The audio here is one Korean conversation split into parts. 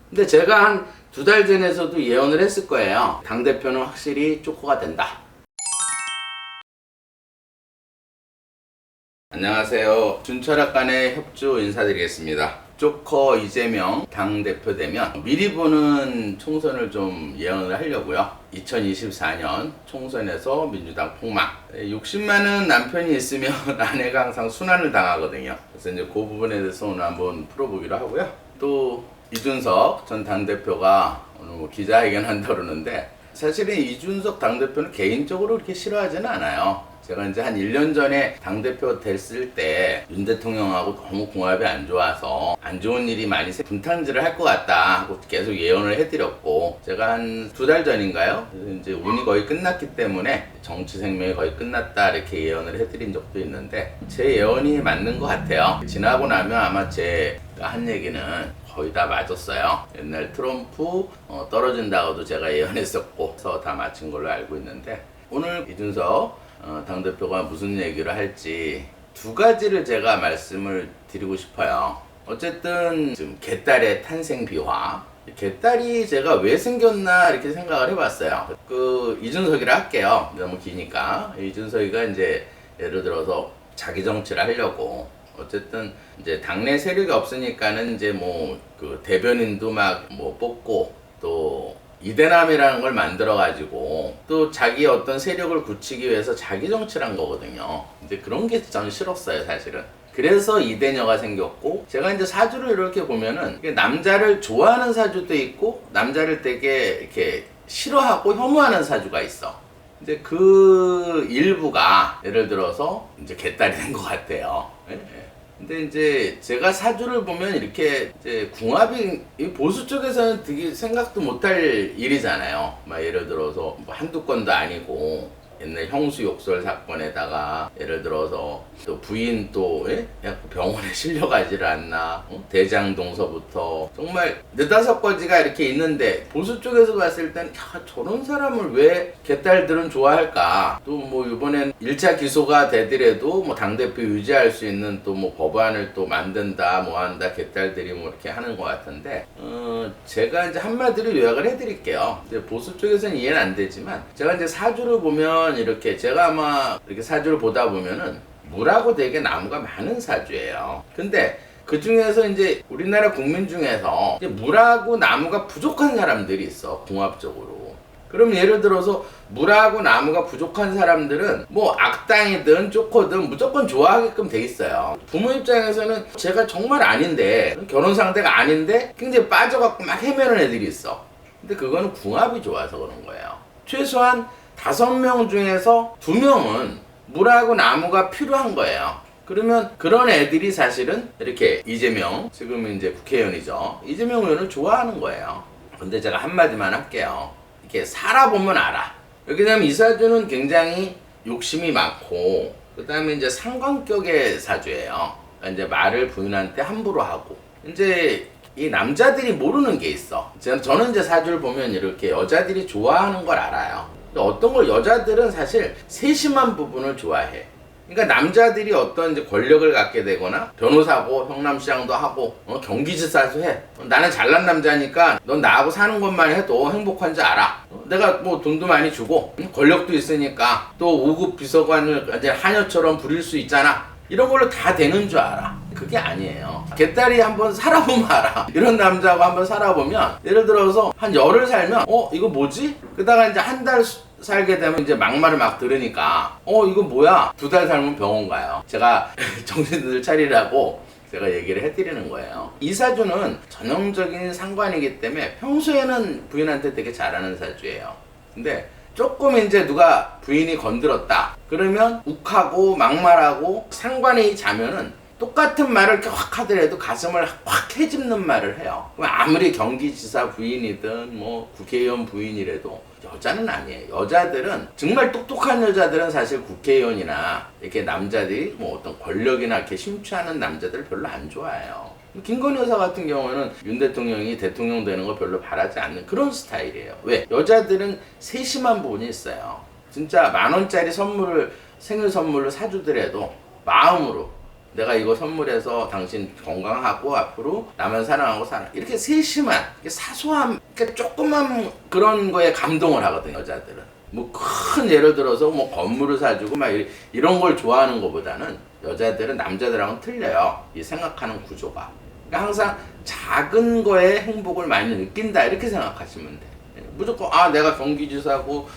근데 제가 한 2달 전에서도 예언을 했을 거예요. 당대표는 확실히 쪼코가 된다. 안녕하세요. 준철학관의 협조 인사드리겠습니다. 쪼커 이재명 당대표 되면 미리 보는 총선을 좀 예언을 하려고요. 2024년 총선에서 민주당 폭망. 60많은 남편이 있으면 아내가 항상 순환을 당하거든요. 그래서 이제 그 부분에 대해서 오늘 한번 풀어보기로 하고요. 또 이준석 전 당대표가 오늘 뭐 기자회견 한다 그러는데, 사실은 이준석 당대표는 개인적으로 그렇게 싫어하지는 않아요. 제가 이제 한 1년 전에 당대표 됐을 때 윤 대통령하고 너무 궁합이 안 좋아서 안 좋은 일이 많이 분탕질을 할 것 같다 하고 계속 예언을 해드렸고, 제가 한 2달 전인가요? 이제 운이 거의 끝났기 때문에 정치 생명이 거의 끝났다 이렇게 예언을 해드린 적도 있는데, 제 예언이 맞는 것 같아요. 지나고 나면 아마 제가 한 얘기는 거의 다 맞았어요. 옛날 트럼프 떨어진다고도 제가 예언했었고, 그래서 다 맞힌 걸로 알고 있는데, 오늘 이준석 당대표가 무슨 얘기를 할지 2가지를 제가 말씀을 드리고 싶어요. 어쨌든 지금 개딸의 탄생 비화, 개딸이 제가 왜 생겼나 이렇게 생각을 해봤어요. 이준석이라 할게요. 너무 기니까. 이준석이가 이제 예를 들어서 자기 정치를 하려고, 어쨌든 이제 당내 세력이 없으니까는 이제 대변인도 막 뽑고, 또 이대남이라는 걸 만들어가지고 또 자기 어떤 세력을 굳히기 위해서 자기 정치를 한 거거든요. 이제 그런 게 전 싫었어요, 사실은. 그래서 이대녀가 생겼고, 제가 이제 사주를 이렇게 보면은 남자를 좋아하는 사주도 있고 남자를 되게 이렇게 싫어하고 혐오하는 사주가 있어. 이제 그 일부가 예를 들어서 이제 개딸이 된 것 같아요. 근데 이제 제가 사주를 보면 이렇게 이제 궁합이 보수 쪽에서는 되게 생각도 못할 일이잖아요. 막 예를 들어서 한두 건도 아니고, 옛날 형수 욕설 사건에다가 예를 들어서 또 부인 또 병원에 실려가지를 않나, 대장동서부터 정말 4-5가지가 이렇게 있는데, 보수 쪽에서 봤을 땐 저런 사람을 왜 개딸들은 좋아할까. 또 이번엔 1차 기소가 되더라도 당대표 유지할 수 있는 또 법안을 또 만든다 한다, 개딸들이 이렇게 하는 것 같은데, 제가 이제 한마디로 요약을 해드릴게요. 이제 보수 쪽에서는 이해는 안 되지만, 제가 이제 사주를 보면 이렇게, 제가 아마 이렇게 사주를 보다 보면은 물하고 되게 나무가 많은 사주예요. 근데 그 중에서 이제 우리나라 국민 중에서 이제 물하고 나무가 부족한 사람들이 있어, 궁합적으로. 그럼 예를 들어서 물하고 나무가 부족한 사람들은 악당이든 쪼코든 무조건 좋아하게끔 돼 있어요. 부모 입장에서는 제가 정말 아닌데, 결혼 상대가 아닌데 굉장히 빠져갖고 막 헤매는 애들이 있어. 근데 그거는 궁합이 좋아서 그런 거예요. 최소한 5명 중에서 2명은 물하고 나무가 필요한 거예요. 그러면 그런 애들이 사실은 이렇게 이재명, 지금 이제 국회의원이죠, 이재명 의원을 좋아하는 거예요. 근데 제가 한마디만 할게요. 이렇게 살아보면 알아. 왜냐면 이 사주는 굉장히 욕심이 많고, 그 다음에 이제 상관격의 사주예요. 그러니까 이제 말을 부인한테 함부로 하고, 이제 이 남자들이 모르는 게 있어. 저는 이제 사주를 보면 이렇게 여자들이 좋아하는 걸 알아요. 어떤 걸 여자들은 사실 세심한 부분을 좋아해. 그러니까 남자들이 어떤 이제 권력을 갖게 되거나, 변호사고 성남시장도 하고 경기지사도 해. 나는 잘난 남자니까 넌 나하고 사는 것만 해도 행복한 줄 알아. 내가 돈도 많이 주고 권력도 있으니까 또 5급 비서관을 이제 하녀처럼 부릴 수 있잖아. 이런 걸로 다 되는 줄 알아. 그게 아니에요. 개딸이 한번 살아보면 알아. 이런 남자하고 한번 살아보면, 예를 들어서 한 열흘 살면 이거 뭐지? 그러다가 이제 한 달 살게 되면 이제 막말을 막 들으니까 이거 뭐야? 2달 살면 병원 가요. 제가 정신을 차리라고 제가 얘기를 해드리는 거예요. 이 사주는 전형적인 상관이기 때문에 평소에는 부인한테 되게 잘하는 사주예요. 근데 조금 이제 누가 부인이 건드렸다 그러면 욱하고 막말하고, 상관이 자면은 똑같은 말을 이렇게 확 하더라도 가슴을 확 헤집는 말을 해요. 그럼 아무리 경기지사 부인이든 국회의원 부인이라도 여자는 아니에요. 여자들은, 정말 똑똑한 여자들은 사실 국회의원이나 이렇게 남자들이 어떤 권력이나 이렇게 심취하는 남자들을 별로 안 좋아해요. 김건희 여사 같은 경우는 윤 대통령이 대통령 되는 거 별로 바라지 않는 그런 스타일이에요. 왜? 여자들은 세심한 부분이 있어요. 진짜 10,000원짜리 선물을, 생일 선물로 사주더라도 마음으로 내가 이거 선물해서 당신 건강하고 앞으로 나만 사랑하고 살아. 이렇게 세심한, 이렇게 사소한, 이렇게 조그만 그런 거에 감동을 하거든요, 여자들은. 뭐 큰 예를 들어서 뭐 건물을 사주고 막 이런 걸 좋아하는 것보다는 여자들은 남자들하고는 틀려요. 이 생각하는 구조가. 그러니까 항상 작은 거에 행복을 많이 느낀다 이렇게 생각하시면 돼. 무조건 내가 경기지사고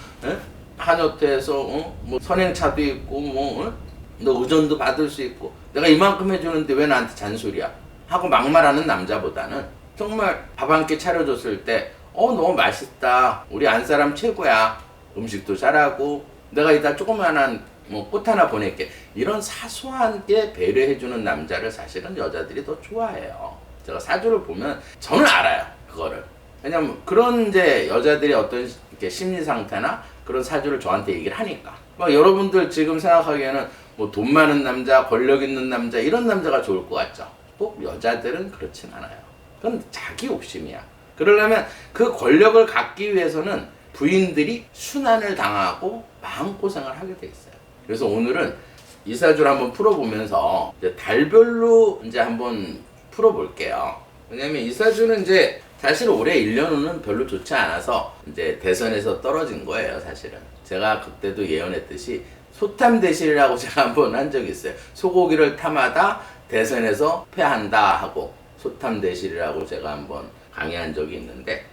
한여태에서 뭐 선행차도 있고 뭐 너 의전도 받을 수 있고 내가 이만큼 해주는데 왜 나한테 잔소리야 하고 막말하는 남자보다는 정말 밥 한 끼 차려줬을 때 너무 맛있다, 우리 안사람 최고야, 음식도 잘하고 내가 이따 조그만한 뭐 꽃 하나 보낼게, 이런 사소한 게 배려해주는 남자를 사실은 여자들이 더 좋아해요. 제가 사주를 보면 저는 알아요, 그거를. 왜냐면 그런 이제 여자들이 어떤 이렇게 심리 상태나 그런 사주를 저한테 얘기를 하니까. 막 여러분들 지금 생각하기에는 뭐 돈 많은 남자, 권력 있는 남자, 이런 남자가 좋을 것 같죠. 꼭 여자들은 그렇진 않아요. 그건 자기 욕심이야. 그러려면 그 권력을 갖기 위해서는 부인들이 순환을 당하고 마음고생을 하게 돼 있어요. 그래서 오늘은 이 사주를 한번 풀어보면서 이제 달별로 이제 한번 풀어볼게요. 왜냐면 이 사주는 이제 사실 올해 1년은 별로 좋지 않아서 이제 대선에서 떨어진 거예요, 사실은. 제가 그때도 예언했듯이 소탐대실이라고 제가 한번 한 적이 있어요. 소고기를 탐하다 대선에서 패한다 하고 소탐대실이라고 제가 한번 강의한 적이 있는데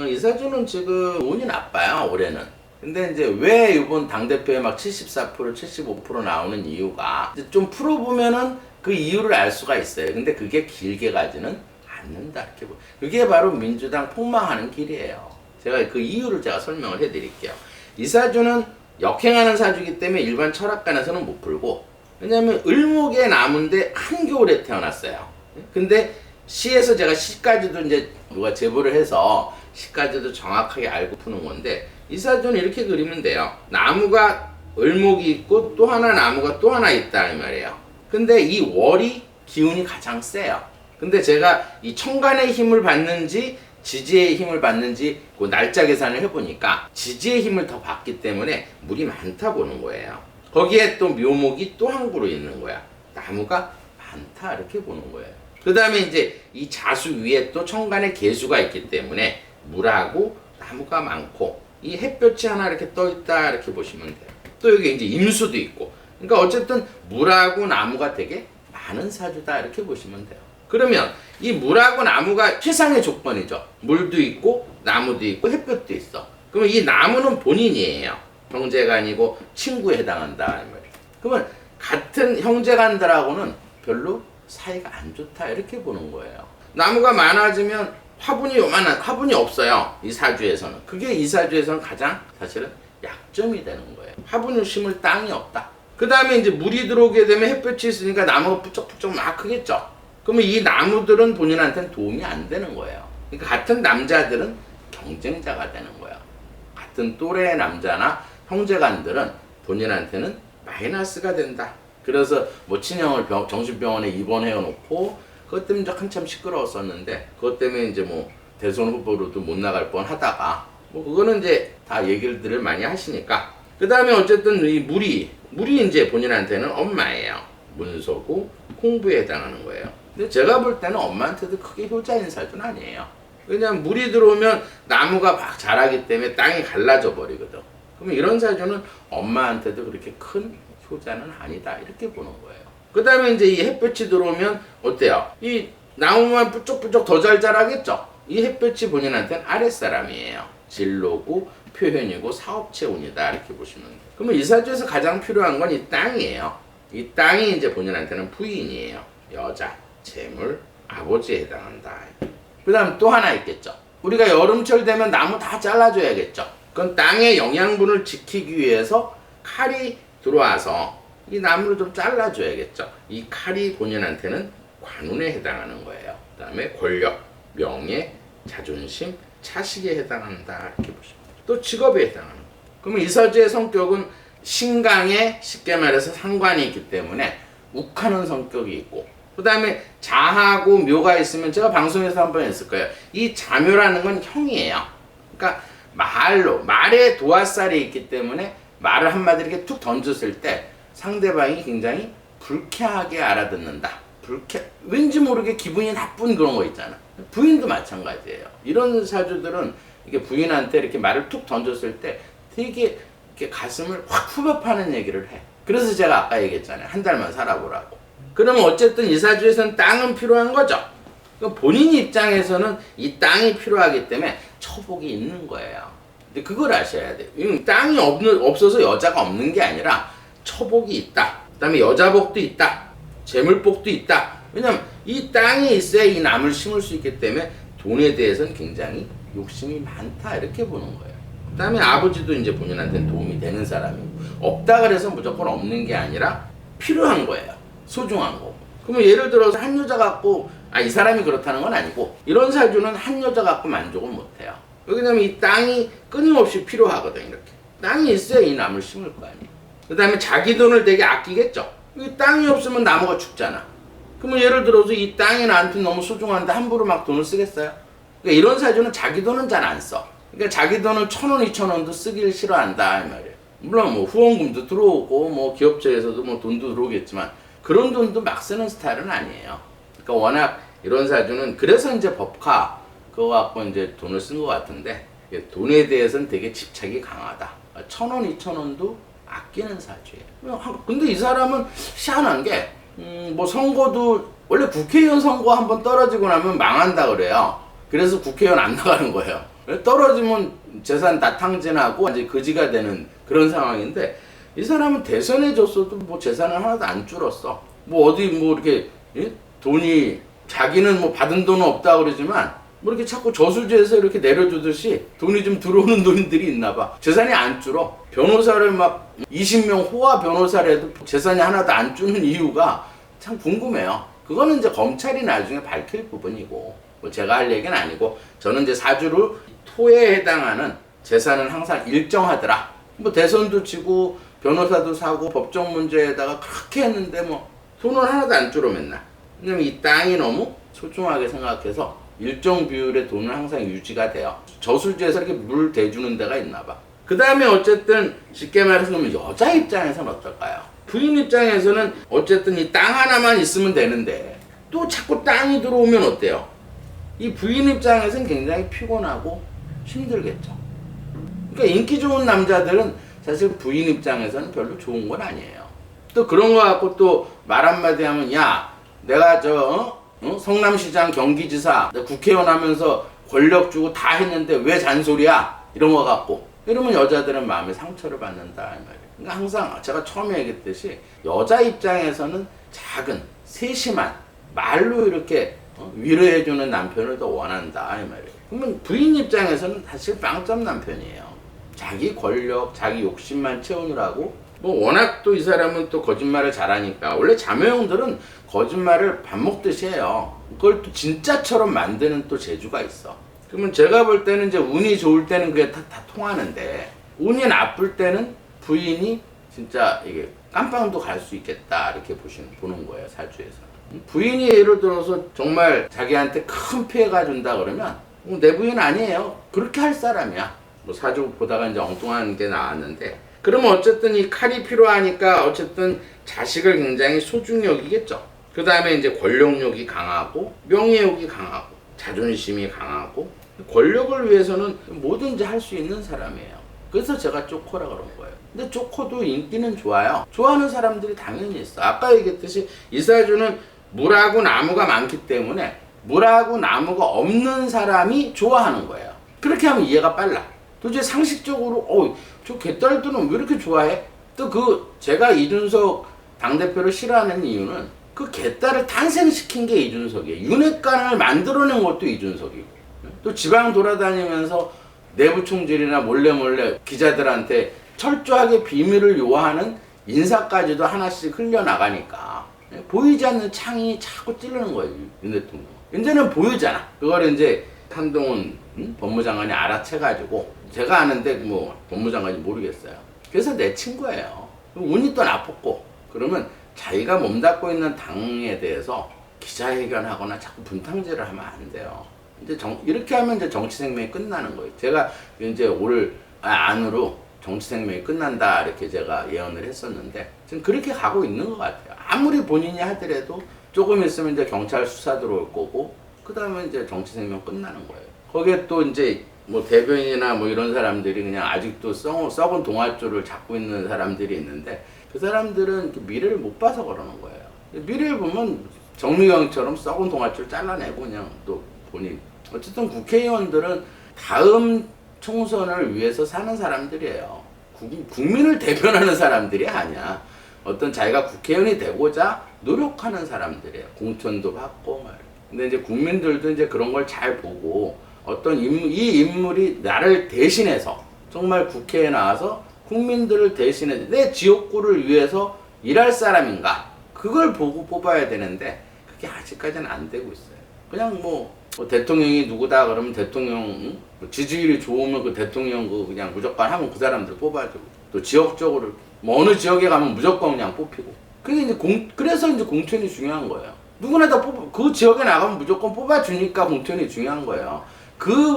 이 사주는 지금 운이 나빠요, 올해는. 근데 이제 왜 이번 당대표에 막 74%, 75% 나오는 이유가 이제 좀 풀어보면은 그 이유를 알 수가 있어요. 근데 그게 길게 가지는 않는다, 이렇게. 그게 바로 민주당 폭망하는 길이에요. 제가 그 이유를 제가 설명을 해드릴게요. 이 사주는 역행하는 사주이기 때문에 일반 철학관에서는 못 풀고, 왜냐면 을목에 나무인데 한겨울에 태어났어요. 근데 시에서 제가 시까지도 이제 누가 제보를 해서 시까지도 정확하게 알고 푸는 건데, 이 사주는 이렇게 그리면 돼요. 나무가 을목이 있고 또 하나 나무가 또 하나 있다 이 말이에요. 근데 이 월이 기운이 가장 세요. 근데 제가 이 천간의 힘을 받는지 지지의 힘을 받는지 그 날짜 계산을 해보니까 지지의 힘을 더 받기 때문에 물이 많다 보는 거예요. 거기에 또 묘목이 또 한 그루 있는 거야. 나무가 많다 이렇게 보는 거예요. 그 다음에 이제 이 자수 위에 또 천간의 계수가 있기 때문에 물하고 나무가 많고 이 햇볕이 하나 이렇게 떠 있다 이렇게 보시면 돼요. 또 여기 이제 임수도 있고, 그러니까 어쨌든 물하고 나무가 되게 많은 사주다 이렇게 보시면 돼요. 그러면 이 물하고 나무가 최상의 조건이죠. 물도 있고 나무도 있고 햇볕도 있어. 그러면 이 나무는 본인이에요. 형제가 아니고 친구에 해당한다 이 말이에요. 그러면 같은 형제간들하고는 별로 사이가 안 좋다 이렇게 보는 거예요. 나무가 많아지면 화분이 없어요, 이 사주에서는. 그게 이 사주에서는 가장 사실은 약점이 되는 거예요. 화분을 심을 땅이 없다. 그 다음에 이제 물이 들어오게 되면 햇볕이 있으니까 나무가 부쩍부쩍 막 크겠죠. 그러면 이 나무들은 본인한테는 도움이 안 되는 거예요. 그러니까 같은 남자들은 경쟁자가 되는 거예요. 같은 또래의 남자나 형제간들은 본인한테는 마이너스가 된다. 그래서 뭐 친형을 정신병원에 입원해 놓고 그것 때문에 한참 시끄러웠었는데, 그것 때문에 이제 뭐 대선 후보로도 못 나갈 뻔 하다가 뭐 그거는 이제 다 얘기들을 많이 하시니까. 그 다음에 어쨌든 이 물이 이제 본인한테는 엄마예요. 문서고 공부에 해당하는 거예요. 근데 제가 볼 때는 엄마한테도 크게 효자인 사주는 아니에요. 왜냐면 물이 들어오면 나무가 막 자라기 때문에 땅이 갈라져 버리거든. 그러면 이런 사주는 엄마한테도 그렇게 큰 효자는 아니다 이렇게 보는 거예요. 그 다음에 이제 이 햇볕이 들어오면 어때요? 이 나무만 부쩍부쩍 더 잘 자라겠죠? 이 햇볕이 본인한테는 아랫사람이에요. 진로고 표현이고 사업체 운이다 이렇게 보시면 돼요. 그러면 이 사주에서 가장 필요한 건 이 땅이에요. 이 땅이 이제 본인한테는 부인이에요. 여자, 재물, 아버지에 해당한다. 그 다음 또 하나 있겠죠. 우리가 여름철 되면 나무 다 잘라줘야겠죠. 그건 땅의 영양분을 지키기 위해서 칼이 들어와서 이 나무를 좀 잘라줘야겠죠. 이 칼이 본인한테는 관운에 해당하는 거예요. 그 다음에 권력, 명예, 자존심, 차식에 해당한다 이렇게 보시면 돼요. 또 직업에 해당하는 거예요. 그러면 이 사주의 성격은 신강에 쉽게 말해서 상관이 있기 때문에 욱하는 성격이 있고, 그 다음에 자하고 묘가 있으면 제가 방송에서 한번 했을 거예요. 이 자묘라는 건 형이에요. 그러니까 말에 도화살이 있기 때문에 말을 한마디 이렇게 툭 던졌을 때 상대방이 굉장히 불쾌하게 알아듣는다. 왠지 모르게 기분이 나쁜 그런 거 있잖아. 부인도 마찬가지예요. 이런 사주들은 이게 부인한테 이렇게 말을 툭 던졌을 때 되게 이렇게 가슴을 확 후벼 파는 얘기를 해. 그래서 제가 아까 얘기했잖아요. 한 달만 살아보라고. 그러면 어쨌든 이 사주에서는 땅은 필요한 거죠. 본인 입장에서는 이 땅이 필요하기 때문에 처복이 있는 거예요. 근데 그걸 아셔야 돼요. 땅이 없어서 여자가 없는 게 아니라 처복이 있다. 그 다음에 여자복도 있다. 재물복도 있다. 왜냐면 이 땅이 있어야 이 나무를 심을 수 있기 때문에 돈에 대해서는 굉장히 욕심이 많다 이렇게 보는 거예요. 그 다음에 아버지도 이제 본인한테는 도움이 되는 사람이고, 없다 그래서 무조건 없는 게 아니라 필요한 거예요. 소중한 거고. 그러면 예를 들어서 한 여자 갖고 이 사람이 그렇다는 건 아니고, 이런 사주는 한 여자 갖고 만족을 못해요. 왜냐면 이 땅이 끊임없이 필요하거든. 이렇게 땅이 있어야 이 나무를 심을 거 아니에요. 그 다음에 자기 돈을 되게 아끼겠죠. 이 땅이 없으면 나무가 죽잖아. 그러면 예를 들어서 이 땅이 나한테 너무 소중한데 함부로 막 돈을 쓰겠어요? 그러니까 이런 사주는 자기 돈은 잘 안 써. 그러니까 자기 돈을 1,000원, 2,000원도 쓰길 싫어한다 이 말이에요. 물론 뭐 후원금도 들어오고 뭐 기업체에서도 뭐 돈도 들어오겠지만 그런 돈도 막 쓰는 스타일은 아니에요. 그러니까 워낙 이런 사주는 그래서 이제 법카 그거 갖고 이제 돈을 쓴 것 같은데, 돈에 대해서는 되게 집착이 강하다. 1,000원, 2,000원도 아끼는 사주예요. 근데 이 사람은 희한한 게 뭐 선거도 원래 국회의원 선거 한번 떨어지고 나면 망한다 그래요. 그래서 국회의원 안 나가는 거예요. 떨어지면 재산 다 탕진하고 이제 거지가 되는 그런 상황인데, 이 사람은 대선에 졌어도 뭐 재산은 하나도 안 줄었어. 뭐 어디 뭐 이렇게 돈이 자기는 뭐 받은 돈은 없다 그러지만 뭐 이렇게 자꾸 저수지에서 이렇게 내려주듯이 돈이 좀 들어오는 돈들이 있나 봐. 재산이 안 줄어. 변호사를 막 20명 호화 변호사를 해도 재산이 하나도 안 주는 이유가 참 궁금해요. 그거는 이제 검찰이 나중에 밝힐 부분이고, 뭐 제가 할 얘기는 아니고, 저는 이제 사주를 토에 해당하는 재산은 항상 일정하더라. 뭐 대선도 지고 변호사도 사고 법정 문제에다가 그렇게 했는데 뭐 돈은 하나도 안 줄어 맨날. 왜냐면 이 땅이 너무 소중하게 생각해서 일정 비율의 돈은 항상 유지가 돼요. 저수지에서 이렇게 물 대주는 데가 있나 봐. 그 다음에 어쨌든 쉽게 말해서 그러면 여자 입장에서는 어떨까요? 부인 입장에서는 어쨌든 이 땅 하나만 있으면 되는데 또 자꾸 땅이 들어오면 어때요? 이 부인 입장에서는 굉장히 피곤하고 힘들겠죠. 그러니까 인기 좋은 남자들은 사실 부인 입장에서는 별로 좋은 건 아니에요. 또 그런 거 갖고 또 말 한마디 하면, 야, 내가 성남시장 경기지사 국회의원 하면서 권력 주고 다 했는데 왜 잔소리야? 이런 거 갖고 이러면 여자들은 마음에 상처를 받는다 이 말이에요. 그러니까 항상 제가 처음에 얘기했듯이 여자 입장에서는 작은 세심한 말로 이렇게 위로해주는 남편을 더 원한다 이 말이에요. 그러면 부인 입장에서는 사실 빵점 남편이에요. 자기 권력, 자기 욕심만 채우느라고. 뭐 워낙 또 이 사람은 또 거짓말을 잘하니까, 원래 자매형들은 거짓말을 밥 먹듯이 해요. 그걸 또 진짜처럼 만드는 또 재주가 있어. 그러면 제가 볼 때는 이제 운이 좋을 때는 그게 다 통하는데, 운이 나쁠 때는 부인이 진짜 이게 깜빵도 갈 수 있겠다 이렇게 보는 거예요, 사주에서. 부인이 예를 들어서 정말 자기한테 큰 피해가 준다 그러면 내 부인 아니에요. 그렇게 할 사람이야. 뭐 사주 보다가 이제 엉뚱한 게 나왔는데, 그러면 어쨌든 이 칼이 필요하니까 어쨌든 자식을 굉장히 소중히 여기겠죠. 그 다음에 이제 권력욕이 강하고 명예욕이 강하고 자존심이 강하고 권력을 위해서는 뭐든지 할 수 있는 사람이에요. 그래서 제가 쪼코라 그런 거예요. 근데 쪼코도 인기는 좋아요. 좋아하는 사람들이 당연히 있어. 아까 얘기했듯이 이 사주는 물하고 나무가 많기 때문에 물하고 나무가 없는 사람이 좋아하는 거예요. 그렇게 하면 이해가 빨라. 도대체 상식적으로 저 개딸들은 왜 이렇게 좋아해? 또 제가 이준석 당대표를 싫어하는 이유는 그 개딸을 탄생시킨 게 이준석이에요. 윤핵관을 만들어낸 것도 이준석이고, 또 지방 돌아다니면서 내부 총질이나 몰래 기자들한테 철저하게 비밀을 요하는 인사까지도 하나씩 흘려나가니까 보이지 않는 창이 자꾸 찌르는 거예요, 윤 대통령. 이제는 보이잖아. 그걸 이제 한동훈 법무장관이 알아채가지고, 제가 아는데 뭐 법무장관이 모르겠어요. 그래서 내 친구예요. 운이 또 나빴고, 그러면 자기가 몸담고 있는 당에 대해서 기자회견하거나 자꾸 분탕질을 하면 안 돼요. 이제 이렇게 하면 이제 정치 생명이 끝나는 거예요. 제가 이제 올 안으로 정치 생명이 끝난다 이렇게 제가 예언을 했었는데 지금 그렇게 가고 있는 것 같아요. 아무리 본인이 하더라도 조금 있으면 이제 경찰 수사 들어올 거고, 그 다음에 이제 정치 생명 끝나는 거예요. 거기에 또 이제 뭐 대변인이나 뭐 이런 사람들이 그냥 아직도 썩은 동아줄을 잡고 있는 사람들이 있는데, 그 사람들은 미래를 못 봐서 그러는 거예요. 미래를 보면 정미경처럼 썩은 동아줄 잘라내고 그냥 또 본인. 어쨌든 국회의원들은 다음 총선을 위해서 사는 사람들이에요. 국민을 대변하는 사람들이 아니야. 어떤 자기가 국회의원이 되고자 노력하는 사람들이에요. 공천도 받고 말이에요. 근데 이제 국민들도 이제 그런 걸 잘 보고, 어떤 이 인물이 나를 대신해서 정말 국회에 나와서 국민들을 대신해서 내 지역구를 위해서 일할 사람인가, 그걸 보고 뽑아야 되는데 그게 아직까지는 안 되고 있어요. 그냥 뭐 대통령이 누구다 그러면 대통령 지지율이 좋으면 그 대통령 그냥 무조건 하면 그 사람들 뽑아주고, 또 지역적으로 뭐 어느 지역에 가면 무조건 그냥 뽑히고. 그래서 이제 공천이 중요한 거예요. 누구나 다 그 지역에 나가면 무조건 뽑아주니까 공천이 중요한 거예요.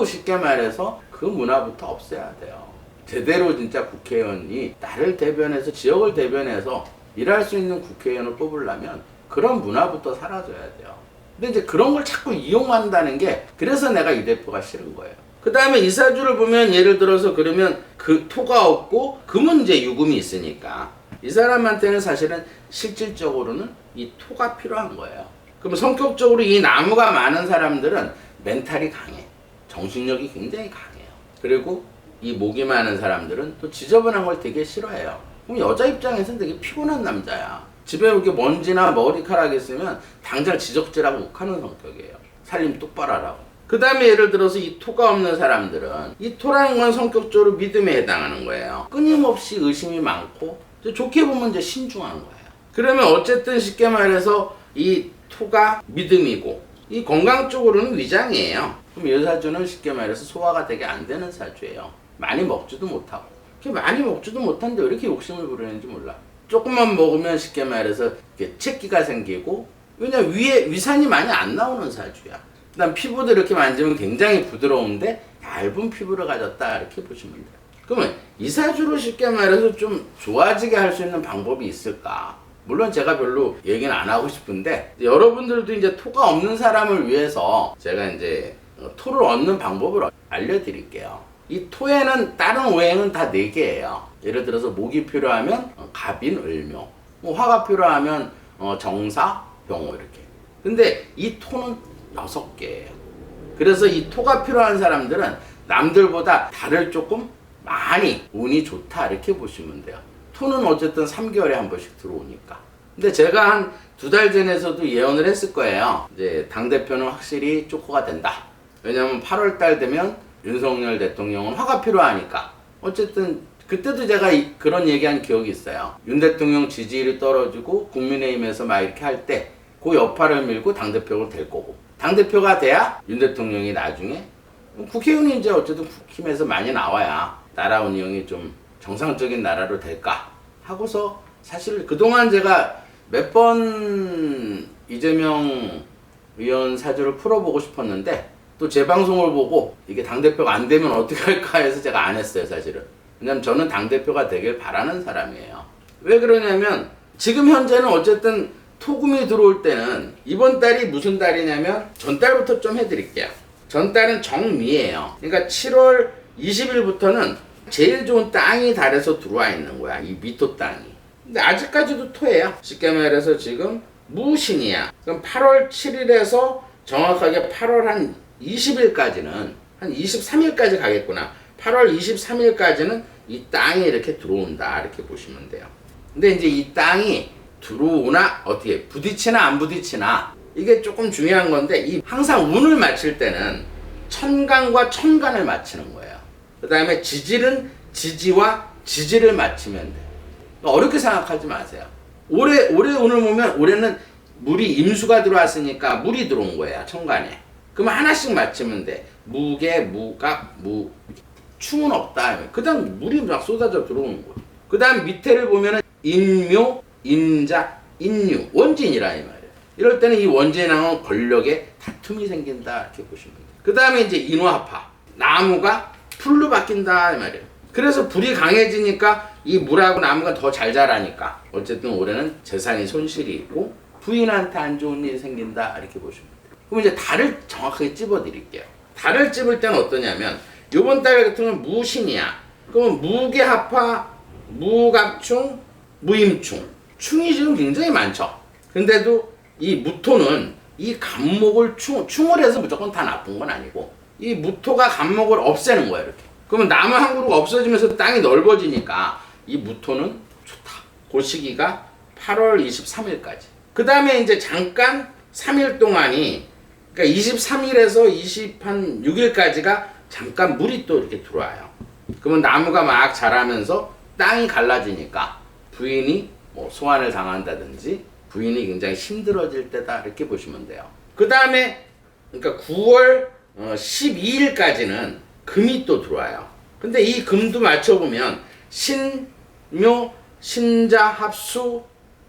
쉽게 말해서 그 문화부터 없애야 돼요. 제대로 진짜 국회의원이 나를 대변해서, 지역을 대변해서 일할 수 있는 국회의원을 뽑으려면 그런 문화부터 사라져야 돼요. 근데 이제 그런 걸 자꾸 이용한다는 게, 그래서 내가 이 대표가 싫은 거예요. 그 다음에 이사주를 보면, 예를 들어서 그러면 그 토가 없고 금은 이제 유금이 있으니까 이 사람한테는 사실은 실질적으로는 이 토가 필요한 거예요. 그럼 성격적으로 이 나무가 많은 사람들은 멘탈이 강해. 정신력이 굉장히 강해요. 그리고 이 목이 많은 사람들은 또 지저분한 걸 되게 싫어해요. 그럼 여자 입장에서는 되게 피곤한 남자야. 집에 이렇게 먼지나 머리카락 있으면 당장 지적질하고 욱하는 성격이에요. 살림 똑바로 하라고. 그 다음에 예를 들어서 이 토가 없는 사람들은, 이 토라는 건 성격적으로 믿음에 해당하는 거예요. 끊임없이 의심이 많고, 좋게 보면 이제 신중한 거예요. 그러면 어쨌든 쉽게 말해서 이 토가 믿음이고, 이 건강 쪽으로는 위장이에요. 그럼 이 사주는 쉽게 말해서 소화가 되게 안 되는 사주예요. 많이 먹지도 못하고. 많이 먹지도 못하는데 왜 이렇게 욕심을 부리는지 몰라. 조금만 먹으면 쉽게 말해서 체기가 생기고, 왜냐면 위에 위산이 많이 안 나오는 사주야. 그 다음 피부도 이렇게 만지면 굉장히 부드러운데 얇은 피부를 가졌다, 이렇게 보시면 돼요. 그러면 이 사주를 쉽게 말해서 좀 좋아지게 할 수 있는 방법이 있을까? 물론 제가 별로 얘기는 안 하고 싶은데, 여러분들도 이제 토가 없는 사람을 위해서 제가 이제 토를 얻는 방법을 알려드릴게요. 이 토에는 다른 오행은 다 4개예요. 예를 들어서 목이 필요하면 갑인, 을묘, 뭐 화가 필요하면 정사, 병호, 이렇게. 근데 이 토는 6개예요. 그래서 이 토가 필요한 사람들은 남들보다 달을 조금 많이 운이 좋다, 이렇게 보시면 돼요. 토는 어쨌든 3개월에 한 번씩 들어오니까. 근데 제가 한 2달 전에서도 예언을 했을 거예요. 이제 당대표는 확실히 쪼코가 된다. 왜냐면 8월달 되면 윤석열 대통령은 화가 필요하니까. 어쨌든 그때도 제가 그런 얘기한 기억이 있어요. 윤 대통령 지지율이 떨어지고 국민의힘에서 막 이렇게 할 때 그 여파를 밀고 당대표를 될 거고, 당대표가 돼야 윤 대통령이 나중에, 국회의원이 이제 어쨌든 국힘에서 많이 나와야 나라 운영이 좀 정상적인 나라로 될까 하고서, 사실 그동안 제가 몇 번 이재명 의원 사주를 풀어보고 싶었는데, 또 제 방송을 보고 이게 당대표가 안 되면 어떻게 할까 해서 제가 안 했어요, 사실은. 왜냐면 저는 당대표가 되길 바라는 사람이에요. 왜 그러냐면, 지금 현재는 어쨌든 토금이 들어올 때는, 이번 달이 무슨 달이냐면, 전달부터 좀 해드릴게요. 전달은 정미예요. 그러니까 7월 20일부터는 제일 좋은 땅이 달에서 들어와 있는 거야, 이 미토 땅이. 근데 아직까지도 토예요. 쉽게 말해서 지금 무신이야. 그럼 8월 7일에서 정확하게 8월 한 20일까지는, 한 23일까지 가겠구나. 8월 23일까지는 이 땅이 이렇게 들어온다, 이렇게 보시면 돼요. 근데 이제 이 땅이 들어오나 어떻게 부딪히나 안 부딪히나, 이게 조금 중요한 건데, 항상 운을 맞출 때는 천간과 천간을 맞추는 거예요. 그 다음에 지지는 지지와 지지를 맞추면 돼. 어렵게 생각하지 마세요. 올해 운을 보면, 올해는 물이 임수가 들어왔으니까 물이 들어온 거야, 천간에. 그럼 하나씩 맞추면 돼. 무게, 무각, 충은 없다. 그 다음 물이 막 쏟아져 들어오는 거야. 그 다음 밑에를 보면은 인묘, 인작, 인유, 원진이라 이 말이에요. 이럴 때는 이 원진이랑은 권력에 다툼이 생긴다, 이렇게 보시면 돼요. 그 다음에 이제 인화합화, 나무가 풀로 바뀐다, 이 말이에요. 그래서 불이 강해지니까 이 물하고 나무가 더 잘 자라니까 어쨌든 올해는 재산이 손실이 있고 부인한테 안 좋은 일이 생긴다 이렇게 보시면 돼요. 그럼 이제 달을 정확하게 찝어 드릴게요. 달을 찝을 때는 어떠냐면 요번 달 같은 경우는 무신이야. 그러면 무계합화, 무갑충, 무임충. 충이 지금 굉장히 많죠. 근데도 이 무토는 이 간목을 충을 해서 무조건 다 나쁜 건 아니고 이 무토가 간목을 없애는 거예요. 이렇게. 그러면 나무 한 그루가 없어지면서 땅이 넓어지니까 이 무토는 좋다. 그 시기가 8월 23일까지. 그 다음에 이제 잠깐 3일 동안이 그러니까 23일에서 26일까지가 잠깐 물이 또 이렇게 들어와요. 그러면 나무가 막 자라면서 땅이 갈라지니까 부인이 뭐 소환을 당한다든지 부인이 굉장히 힘들어질 때다 이렇게 보시면 돼요. 그 다음에 그러니까 9월 12일까지는 금이 또 들어와요. 근데 이 금도 맞춰보면 신묘, 신자합수,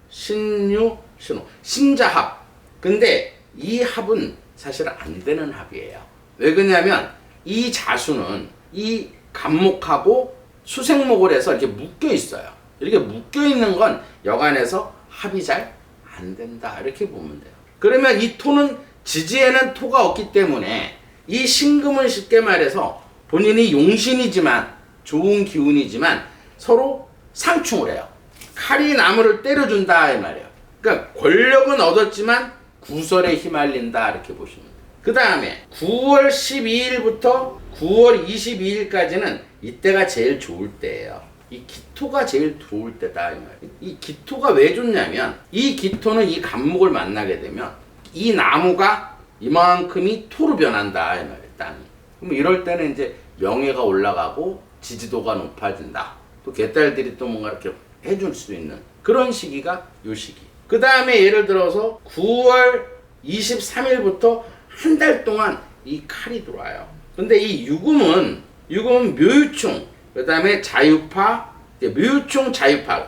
신유, 신호, 신자합. 근데 이 합은 사실 안 되는 합이에요. 왜 그러냐면 이 자수는 이 간목하고 수생목을 해서 이렇게 묶여 있어요. 이렇게 묶여 있는 건 여간에서 합이 잘 안 된다 이렇게 보면 돼요. 그러면 이 토는 지지에는 토가 없기 때문에 이 신금은 쉽게 말해서 본인이 용신이지만 좋은 기운이지만 서로 상충을 해요. 칼이 나무를 때려준다 이 말이에요. 그러니까 권력은 얻었지만 구설에 휘말린다 이렇게 보시면 돼요. 그 다음에 9월 12일부터 9월 22일까지는 이때가 제일 좋을 때예요. 이 기토가 제일 좋을 때다 이 말이에요. 이 기토가 왜 좋냐면 이 기토는 이 간목을 만나게 되면 이 나무가 이만큼이 토로 변한다 이 말이에요. 땅이. 그럼 이럴 때는 이제 명예가 올라가고 지지도가 높아진다. 또 개딸들이 또 뭔가 이렇게 해줄 수 있는 그런 시기가 요 시기. 그 다음에 예를 들어서 9월 23일부터 한 달 동안 이 칼이 들어와요. 근데 이 유금은 묘유충, 그 다음에 자유파, 묘유충, 자유파.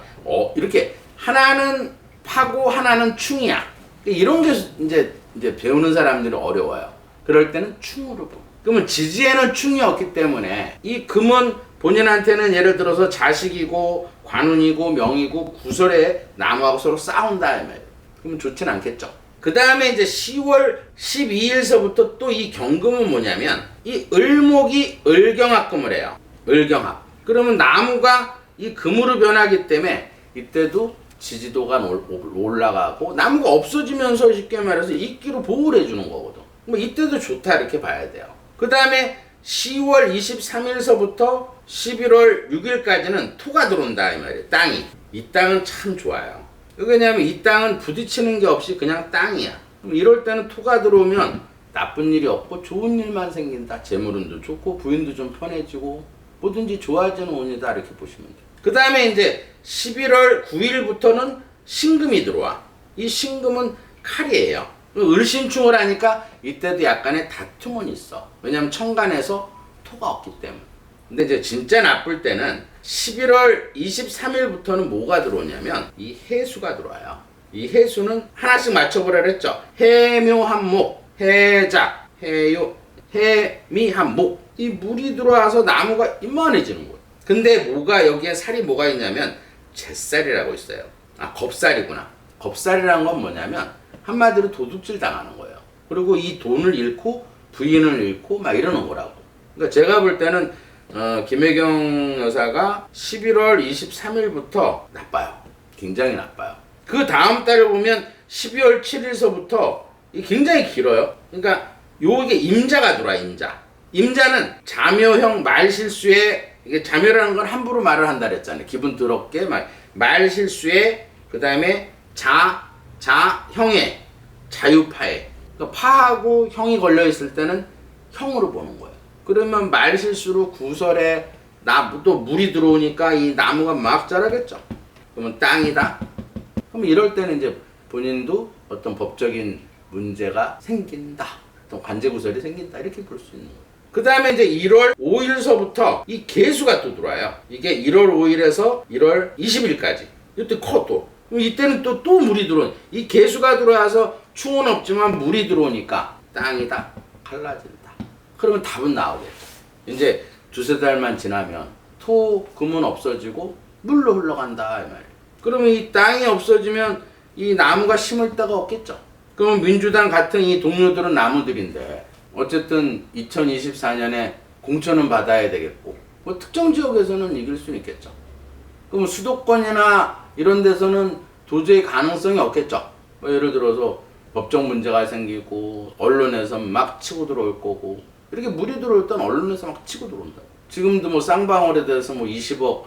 이렇게 하나는 파고 하나는 충이야. 이런 게 이제 배우는 사람들이 어려워요. 그럴 때는 충으로 보고. 그러면 지지에는 충이 없기 때문에 이 금은 본인한테는 예를 들어서 자식이고 관운이고 명이고 구설에 나무하고 서로 싸운다 이 말이에요. 그러면 좋진 않겠죠. 그 다음에 이제 10월 12일서부터 또 이 경금은 뭐냐면 이 을목이 을경합금을 해요. 을경합. 그러면 나무가 이 금으로 변하기 때문에 이때도 지지도가 올라가고 나무가 없어지면서 쉽게 말해서 이끼로 보호를 해주는 거거든. 뭐 이때도 좋다 이렇게 봐야 돼요. 그 다음에 10월 23일서부터 11월 6일까지는 토가 들어온다 이 말이에요. 땅이. 이 땅은 참 좋아요. 왜냐하면 이 땅은 부딪히는 게 없이 그냥 땅이야. 그럼 이럴 때는 토가 들어오면 나쁜 일이 없고 좋은 일만 생긴다. 재물운도 좋고 부인도 좀 편해지고 뭐든지 좋아지는 운이다 이렇게 보시면 돼요. 그 다음에 이제 11월 9일부터는 신금이 들어와. 이 신금은 칼이에요. 을신충을 하니까 이때도 약간의 다툼은 있어. 왜냐하면 천간에서 토가 없기 때문에. 근데 이제 진짜 나쁠 때는 11월 23일부터는 뭐가 들어오냐면 이 해수가 들어와요. 이 해수는 하나씩 맞춰보라 그랬죠. 해묘한목, 해자, 해요, 해미한목. 이 물이 들어와서 나무가 이만해지는 거예요. 근데 뭐가 여기에 살이 뭐가 있냐면 잿살이라고 있어요. 아, 겁살이구나. 겁살이라는 건 뭐냐면 한마디로 도둑질 당하는 거예요. 그리고 이 돈을 잃고 부인을 잃고 막 이러는 거라고. 그러니까 제가 볼 때는 김혜경 여사가 11월 23일부터 나빠요. 굉장히 나빠요. 그 다음 달을 보면 12월 7일서부터 굉장히 길어요. 그러니까 요게 임자가 들어와. 임자는 자묘형 말실수에, 이게 자묘라는 건 함부로 말을 한다 그랬잖아요. 기분 더럽게 말실수에, 그 다음에 자형에, 자유파에. 그러니까 파하고 형이 걸려 있을 때는 형으로 보는 거예요. 그러면 말실수로 구설에 또 물이 들어오니까 이 나무가 막 자라겠죠. 그러면 땅이다. 그럼 이럴 때는 이제 본인도 어떤 법적인 문제가 생긴다. 어떤 관제구설이 생긴다. 이렇게 볼 수 있는 거예요. 그 다음에 이제 1월 5일서부터 이 개수가 또 들어와요. 이게 1월 5일에서 1월 20일까지. 이때 커 또. 이때는 또 물이 들어오는. 이 개수가 들어와서 충은 없지만 물이 들어오니까 땅이다. 갈라진다. 그러면 답은 나오겠죠. 이제 두세 달만 지나면 토, 금은 없어지고 물로 흘러간다 이 말이에요. 그러면 이 땅이 없어지면 이 나무가 심을 데가 없겠죠. 그러면 민주당 같은 이 동료들은 나무들인데 어쨌든 2024년에 공천은 받아야 되겠고 뭐 특정 지역에서는 이길 수는 있겠죠. 그럼 수도권이나 이런 데서는 도저히 가능성이 없겠죠. 뭐 예를 들어서 법적 문제가 생기고 언론에서 막 치고 들어올 거고 이렇게 물이 들어올 땐 언론에서 막 치고 들어온다. 지금도 뭐 쌍방울에 대해서 뭐 20억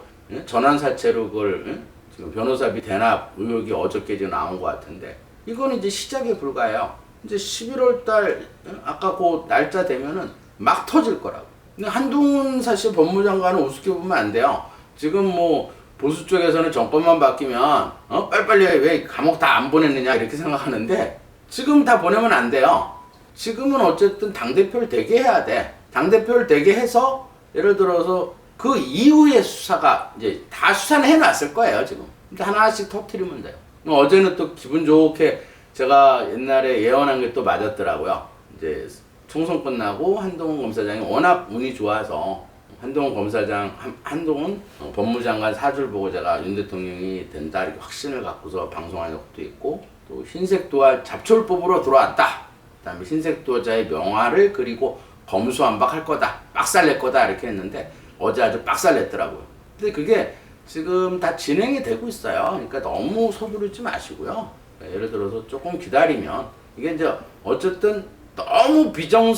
전환사채로 그걸 지금 변호사비 대납 의혹이 어저께 지금 나온 것 같은데 이거는 이제 시작에 불과해요. 이제 11월 달 아까 그 날짜 되면은 막 터질 거라고. 근데 한동훈 사실 법무장관은 우습게 보면 안 돼요. 지금 뭐 보수 쪽에서는 정권만 바뀌면 빨리빨리 왜 감옥 다 안 보냈느냐 이렇게 생각하는데 지금 다 보내면 안 돼요. 지금은 어쨌든 당대표를 되게 해야 돼. 당대표를 되게 해서 예를 들어서 그 이후에 수사가 이제 다 수사는 해놨을 거예요 지금. 근데 하나씩 터트리면 돼요. 어제는 또 기분 좋게 제가 옛날에 예언한 게 또 맞았더라고요. 이제 총선 끝나고 한동훈 검사장이 워낙 운이 좋아서 한동훈 검사장, 한동훈 법무장관 사주를 보고 제가 윤 대통령이 된다 이렇게 확신을 갖고서 방송한 적도 있고 또 흰색 도화 잡초법으로 들어왔다. 그 다음에 흰색 도자의 명화를 그리고 검수완박할 거다. 빡살낼 거다 이렇게 했는데 어제 아주 빡살냈더라고요. 근데 그게 지금 다 진행이 되고 있어요. 그러니까 너무 서두르지 마시고요. 예를 들어서 조금 기다리면 이게 이제 어쨌든 너무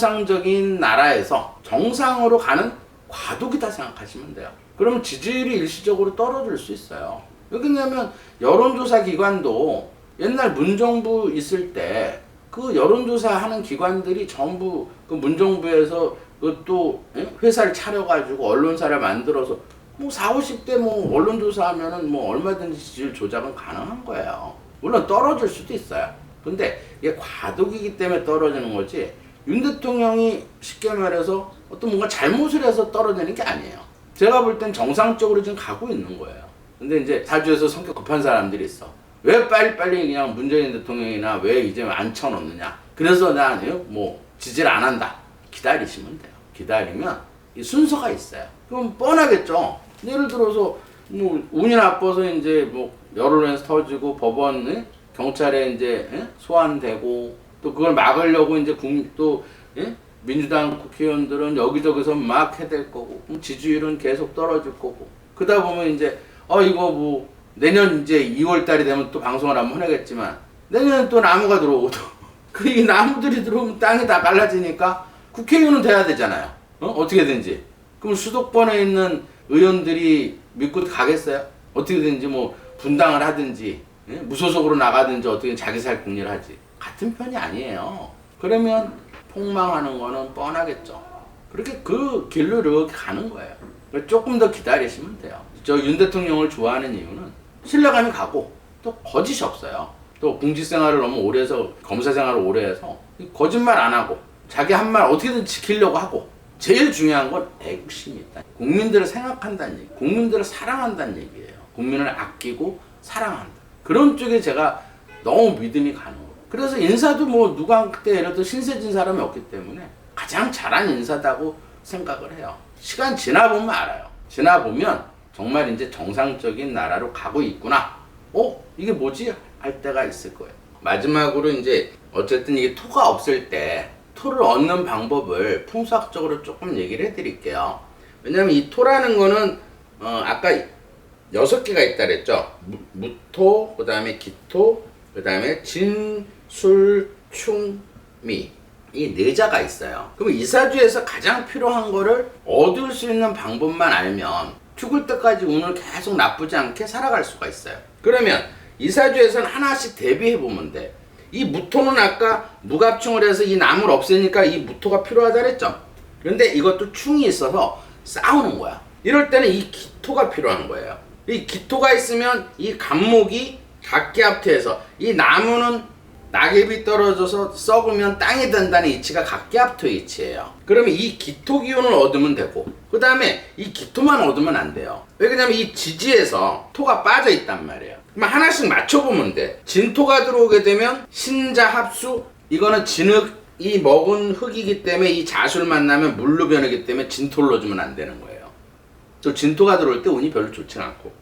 비정상적인 나라에서 정상으로 가는 과도기다 생각하시면 돼요. 그러면 지지율이 일시적으로 떨어질 수 있어요. 왜냐면 여론조사 기관도 옛날 문정부 있을 때 그 여론조사 하는 기관들이 전부 그 문정부에서 또 회사를 차려가지고 언론사를 만들어서 뭐 40, 50대 뭐 언론조사 하면은 뭐 얼마든지 지지율 조작은 가능한 거예요. 물론 떨어질 수도 있어요. 근데 이게 과도기이기 때문에 떨어지는 거지 윤 대통령이 쉽게 말해서 어떤 뭔가 잘못을 해서 떨어지는 게 아니에요. 제가 볼 땐 정상적으로 지금 가고 있는 거예요. 근데 이제 사주에서 성격 급한 사람들이 있어. 왜 빨리빨리 그냥 문재인 대통령이나 왜 이제 안 쳐놓느냐. 그래서 난 뭐 지지를 안 한다. 기다리시면 돼요. 기다리면 이 순서가 있어요. 그럼 뻔하겠죠. 예를 들어서 뭐 운이 나빠서 이제 뭐 여론에서 터지고 법원 경찰에 이제 소환되고 또 그걸 막으려고 이제 또 민주당 국회의원들은 여기저기서 막 해댈 거고 지지율은 계속 떨어질 거고 그러다 보면 이제 이거 뭐 내년 이제 2월 달이 되면 또 방송을 한번 하겠지만 내년에 또 나무가 들어오고 그 이 나무들이 들어오면 땅이 다 갈라지니까 국회의원은 돼야 되잖아요. 어떻게든지. 그럼 수도권에 있는 의원들이 믿고 가겠어요? 어떻게든지 뭐 분당을 하든지 무소속으로 나가든지 어떻게 자기 살 궁리를 하지. 같은 편이 아니에요. 그러면 폭망하는 거는 뻔하겠죠. 그렇게 그 길로 이렇게 가는 거예요. 조금 더 기다리시면 돼요. 저 윤 대통령을 좋아하는 이유는 신뢰감이 가고 또 거짓이 없어요. 또 공직생활을 너무 오래 해서 검사 생활을 오래 해서 거짓말 안 하고 자기 한 말 어떻게든 지키려고 하고 제일 중요한 건 애국심이 있다. 국민들을 생각한다는 얘기, 국민들을 사랑한다는 얘기예요. 국민을 아끼고 사랑한다. 그런 쪽에 제가 너무 믿음이 가는 거예요. 그래서 인사도 뭐 누가 그때 예를 들어 신세진 사람이 없기 때문에 가장 잘한 인사다고 생각을 해요. 시간 지나보면 알아요. 지나보면 정말 이제 정상적인 나라로 가고 있구나. 이게 뭐지? 할 때가 있을 거예요. 마지막으로 이제 어쨌든 이게 토가 없을 때 토를 얻는 방법을 풍수학적으로 조금 얘기를 해드릴게요. 왜냐면 이 토라는 거는 아까 6개가 있다 그랬죠. 무토, 그 다음에 기토, 그 다음에 진, 술, 충, 미. 이 4자가 있어요. 그럼 이사주에서 가장 필요한 거를 얻을 수 있는 방법만 알면 죽을 때까지 운을 계속 나쁘지 않게 살아갈 수가 있어요. 그러면 이사주에서는 하나씩 대비해 보면 돼. 이 무토는 아까 무갑충을 해서 이 나무를 없애니까 이 무토가 필요하다 그랬죠. 그런데 이것도 충이 있어서 싸우는 거야. 이럴 때는 이 기토가 필요한 거예요. 이 기토가 있으면 이 간목이 각기합토해서 이 나무는 낙엽이 떨어져서 썩으면 땅이 된다는 이치가 각기합토의 이치예요. 그러면 이 기토 기운을 얻으면 되고 그 다음에 이 기토만 얻으면 안 돼요. 왜냐면 이 지지에서 토가 빠져 있단 말이에요. 그럼 하나씩 맞춰보면 돼. 진토가 들어오게 되면 신자 합수, 이거는 진흙이 먹은 흙이기 때문에 이 자수를 만나면 물로 변하기 때문에 진토를 넣어주면 안 되는 거예요. 또 진토가 들어올 때 운이 별로 좋지 않고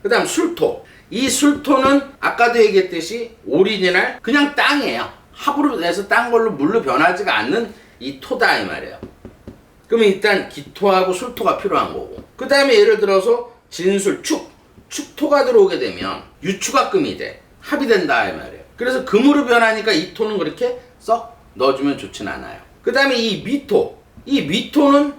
그 다음 술토. 이 술토는 아까도 얘기했듯이 오리지널 그냥 땅이에요. 합으로 내서 딴 걸로 물로 변하지가 않는 이 토다 이 말이에요. 그러면 일단 기토하고 술토가 필요한 거고, 그 다음에 예를 들어서 진술, 축토가 들어오게 되면 유축가 금이 돼. 합이 된다 이 말이에요. 그래서 금으로 변하니까 이 토는 그렇게 썩 넣어주면 좋진 않아요. 그 다음에 이 미토는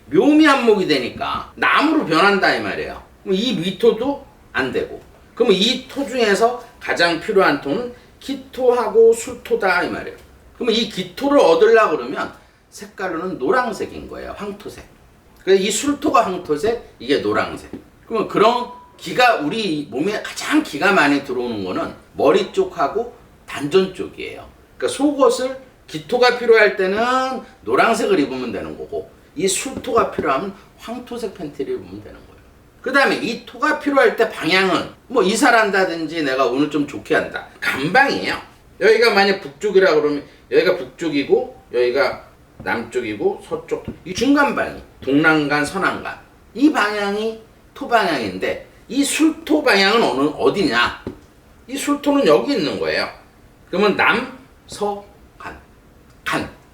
묘미한목이 되니까 나무로 변한다 이 말이에요. 그럼 이 미토도 안 되고, 그러면 이 토 중에서 가장 필요한 토는 기토하고 술토다 이 말이에요. 그러면 이 기토를 얻으려고 그러면 색깔로는 노란색인 거예요. 황토색. 그래서 이 술토가 황토색, 이게 노란색. 그러면 그런 기가 우리 몸에 가장 기가 많이 들어오는 거는 머리 쪽하고 단전 쪽이에요. 그러니까 속옷을 기토가 필요할 때는 노란색을 입으면 되는 거고, 이 술토가 필요하면 황토색 팬티를 입으면 되는 거예요. 그 다음에 이 토가 필요할 때 방향은 뭐 이사한다든지 내가 오늘 좀 좋게 한다. 간방이에요. 여기가 만약 북쪽이라 그러면 여기가 북쪽이고 여기가 남쪽이고 서쪽, 이 중간방이 동남간 서남간, 이 방향이 토 방향인데 이 술토 방향은 어디냐? 이 술토는 여기 있는 거예요. 그러면 남서간,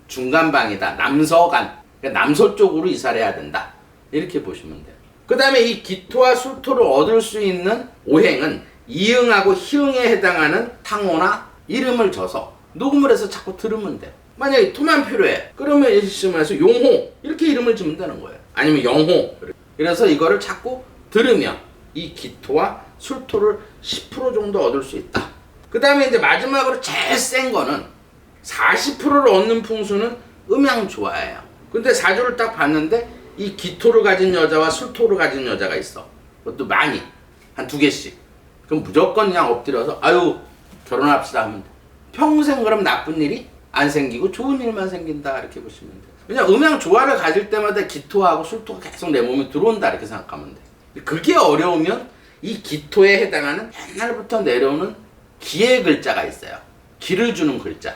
중간방이다. 남서간, 그러니까 남서쪽으로 이사를 해야 된다. 이렇게 보시면 돼요. 그 다음에 이 기토와 술토를 얻을 수 있는 오행은 이응하고 희응에 해당하는 상호나 이름을 줘서 녹음을 해서 자꾸 들으면 돼. 만약에 토만 필요해. 그러면 예시심에서 용호 이렇게 이름을 주면 되는 거예요. 아니면 영호. 그래서 이거를 자꾸 들으면 이 기토와 술토를 10% 정도 얻을 수 있다. 그 다음에 이제 마지막으로 제일 센 거는 40%를 얻는 풍수는 음양조화예요. 근데 사주를 딱 봤는데 이 기토를 가진 여자와 술토를 가진 여자가 있어. 그것도 많이. 한 2개씩. 그럼 무조건 그냥 엎드려서 아유 결혼합시다 하면 돼. 평생 그럼 나쁜 일이 안 생기고 좋은 일만 생긴다 이렇게 보시면 돼요. 왜냐면 음양조화를 가질 때마다 기토하고 술토가 계속 내 몸에 들어온다 이렇게 생각하면 돼. 그게 어려우면 이 기토에 해당하는 옛날부터 내려오는 기의 글자가 있어요. 기를 주는 글자.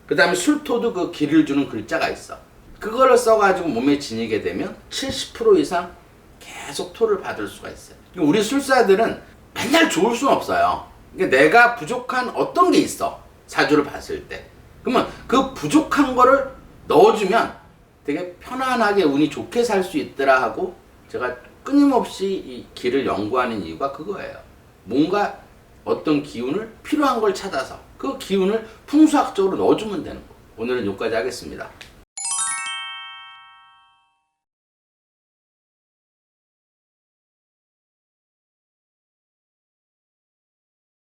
그 다음에 술토도 그 기를 주는 글자가 있어. 그거를 써가지고 몸에 지니게 되면 70% 이상 계속 토를 받을 수가 있어요. 우리 술사들은 맨날 좋을 수는 없어요. 그러니까 내가 부족한 어떤 게 있어. 사주를 봤을 때. 그러면 그 부족한 거를 넣어주면 되게 편안하게 운이 좋게 살 수 있더라 하고 제가 끊임없이 이 기를 연구하는 이유가 그거예요. 뭔가 어떤 기운을 필요한 걸 찾아서 그 기운을 풍수학적으로 넣어주면 되는 거. 오늘은 여기까지 하겠습니다.